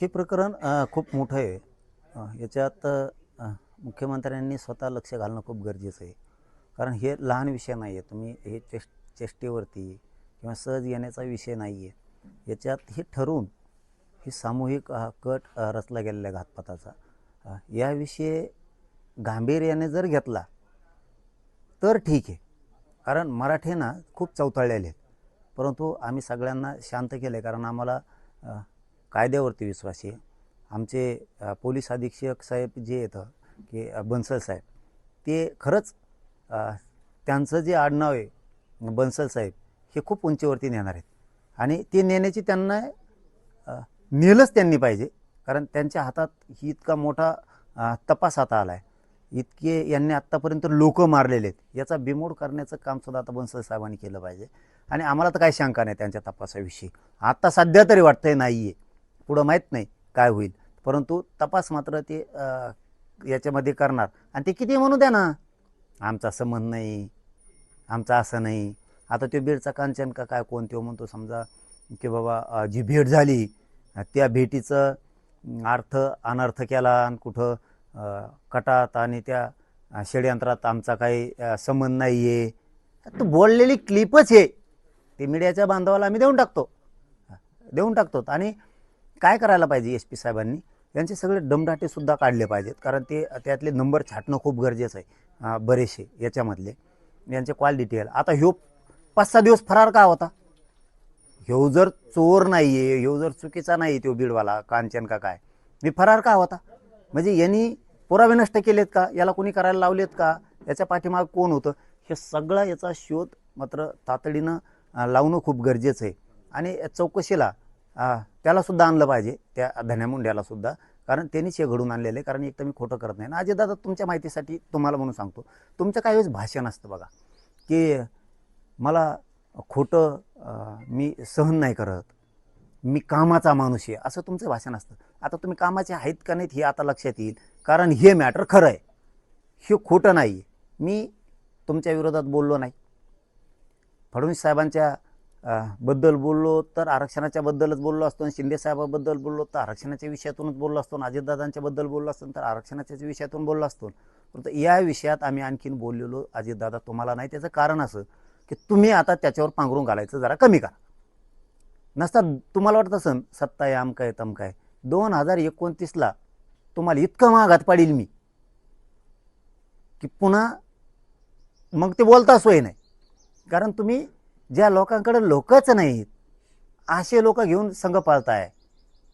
हे प्रकरण खूप मोठं आहे. याच्यात मुख्यमंत्र्यांनी स्वतः लक्ष घालणं खूप गरजेचं आहे. कारण हे लहान विषय नाही आहे. तुम्ही हे चेष्टेवरती किंवा सहज येण्याचा विषय नाही आहे. याच्यात हे ठरवून ही सामूहिक कट रचला गेलेला घातपाताचा याविषयी गांभीर्याने जर घेतला तर ठीक आहे. कारण मराठे ना खूप चवताळलेले आहेत. परंतु आम्ही सगळ्यांना शांत केले कारण आम्हाला कायद्यावरती विश्वास आहे. आमचे पोलीस अधीक्षक साहेब जे येतं की बन्सल साहेब ते खरंच त्यांचं जे आडनाव आहे बन्सल साहेब हे खूप उंचीवरती नेणार आहेत आणि ते नेण्याची त्यांना नेलंच त्यांनी पाहिजे. कारण त्यांच्या हातात ही इतका मोठा तपास हाता आला आहे. इतके यांनी आत्तापर्यंत लोक मारलेले आहेत. याचा बिमोड करण्याचं कामसुद्धा आता बन्सल साहेबांनी केलं पाहिजे. आणि आम्हाला तर काही शंका नाही त्यांच्या तपासाविषयी. आत्ता सध्या तरी वाटतंय नाही आहे, पुढं माहीत नाही काय होईल. परंतु तपास मात्र ते याच्यामध्ये करणार. आणि ते किती म्हणू द्या ना, आमचा संबंध नाही, आमचा असं नाही. आता तो बीडचा कांचन का काय कोण तो म्हणतो समजा की बाबा जी भेट झाली त्या भेटीचं अर्थ अनर्थ केला आणि कुठं कटात आणि त्या षडयंत्रात आमचा काही संबंध नाही आहे. तो बोललेली क्लिपच आहे. ते मीडियाच्या बांधवाला आम्ही देऊन टाकतो. आणि काय करायला पाहिजे एस पी साहेबांनी यांचे सगळे दमदाटेसुद्धा काढले पाहिजेत. कारण ते त्यातले नंबर छाटणं खूप गरजेचं आहे. बरेचसे याच्यामधले यांचे कॉल डिटेल. आता ह्यो 5-6 दिवस फरार का होता? ह्यो जर चोर नाही आहे, ह्यो जर चुकीचा नाही तो बीडवाला कांचन का काय, मी फरार का होता? म्हणजे यांनी पुरावे नष्ट केलेत का? याला कोणी करायला लावलेत का? याच्या पाठीमाग कोण होतं? हे सगळं याचा शोध मात्र तातडीनं लावणं खूप गरजेचं आहे. आणि चौकशीला त्यालासुद्धा आणलं पाहिजे, त्या धन्यामुंड्यालासुद्धा. कारण त्यांनीच हे घडून आणलेलं आहे. कारण एक तर मी खोटं करत नाही ना अजितदादा. तुमच्या माहितीसाठी तुम्हाला म्हणून सांगतो, तुमचं काही वेळेस भाषण असतं बघा की मला खोटं मी सहन नाही करत, मी कामाचा माणूस आहे, असं तुमचं भाषण असतं. आता तुम्ही कामाचे आहेत का नाहीत हे आता लक्षात येईल. कारण हे मॅटर खरं आहे, हे खोटं नाही आहे. मी तुमच्या विरोधात बोललो नाही. फडणवीस साहेबांच्या बद्दल बोललो तर आरक्षणाच्या बद्दलच बोललो असतो. शिंदे साहेबाबद्दल बोललो तर आरक्षणाच्या विषयातूनच बोललो असतो. अजितदादांच्या बद्दल बोललो असतो तर आरक्षणाच्याच विषयातून बोललो असतो. परंतु या विषयात आम्ही आणखीन बोललेलो अजितदादा तुम्हाला नाही. त्याचं कारण असं की तुम्ही आता त्याच्यावर पांघरून घालायचं जरा कमी करा. नसता तुम्हाला वाटत असन सत्ता आहे आमका आहे तमका आहे. 2029ला तुम्हाला इतकं महागात पाडील मी की पुन्हा मग ते बोलता सोय नाही. कारण तुम्ही ज्या लोकांकडे लोकच नाहीत असे लोक घेऊन संघ पाळताय,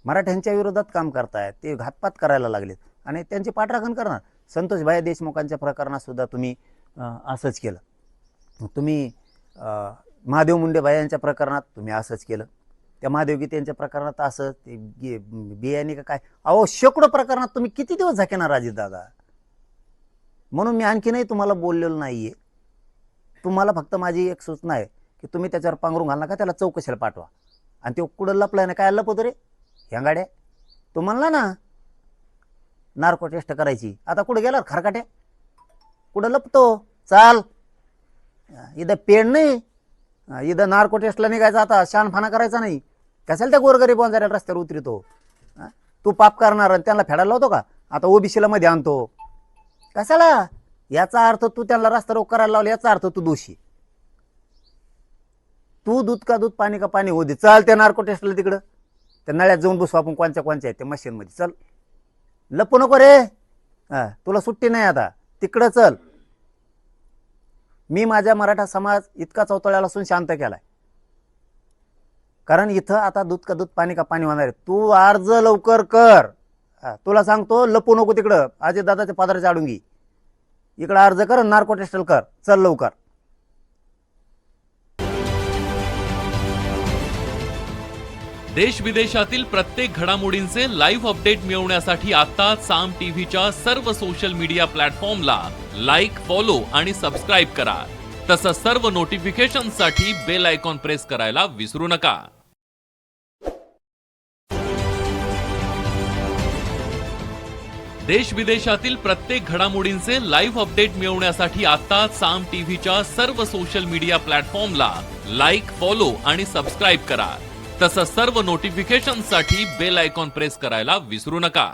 मराठ्यांच्या विरोधात काम करताय, ते घातपात करायला लागलेत आणि त्यांची पाठराखण करणार. संतोषभाई देशमुखांच्या प्रकरणात सुद्धा तुम्ही असंच केलं. तुम्ही महादेव मुंडेभाई यांच्या प्रकरणात तुम्ही असंच केलं. त्या महादेव गीते यांच्या प्रकरणात असं ते बियाणे का काय, अहो शेकडो प्रकरणात तुम्ही किती दिवस झाकेणार अजितदादा. म्हणून मी आणखीनही तुम्हाला बोललेलो नाहीये. तुम्हाला फक्त माझी एक सूचना आहे की तुम्ही त्याच्यावर पांघरून घाल नका, त्याला चौकशीला पाठवा. आणि ते कुठं लपलाय ना, काय लपवतो रे ह्या गाड्या? तो म्हणला ना नार्को टेस्ट करायची, आता कुठं गेला खरकाट्या? कुठं लपतो? चाल इथं पेड नाही, इथं नार्को टेस्टला निघायचं. आता शानफाना करायचा नाही. कशाला त्या गोरगरीब वंजाऱ्या रस्त्यावर उतरतो? तू पाप करणार आणि त्यांना फेडायला लावतो का? आता ओबीसीला मध्ये आणतो कशाला? याचा अर्थ तू त्यांना रस्ता रोक करायला लावला, याचा अर्थ तू दोषी. तू दूध का दूध पाणी का पाणी होऊ दे. चल त्या नार्को टेस्टला तिकडं त्या नळ्यात जाऊन बसू आपण कोणच्या आहेत त्या मशीनमध्ये. चल लपू नको रे, तुला सुट्टी नाही आता, तिकडं चल. मी माझ्या मराठा समाज इतका चौतळ्याला असून शांत केलाय. कारण इथं आता दूध का दूध पाणी का पाणी होणार आहे. तू अर्ज लवकर कर. तुला सांगतो लपू नको तिकडं अजितदादाच्या पदराच्या आडूंगी. इकडं अर्ज कर, नार्को टेस्टल कर, चल लवकर. देश विदेशातील प्रत्येक घडामोडींचे लाईव्ह अपडेट मिळवण्यासाठी आता साम टीव्हीच्या सर्व सोशल मीडिया प्लॅटफॉर्मला लाईक, फॉलो आणि सबस्क्राईब करा. तसंच सर्व नोटिफिकेशनसाठी बेल आयकॉन प्रेस करायला विसरू नका. देश विदेशातील प्रत्येक घडामोडींचे लाईव्ह अपडेट मिळवण्यासाठी आता साम टीव्हीच्या सर्व सोशल मीडिया प्लॅटफॉर्मला लाईक, फॉलो आणि सबस्क्राईब करा. तसंच सर्व नोटिफिकेशनसाठी बेल आयकॉन प्रेस करायला विसरू नका.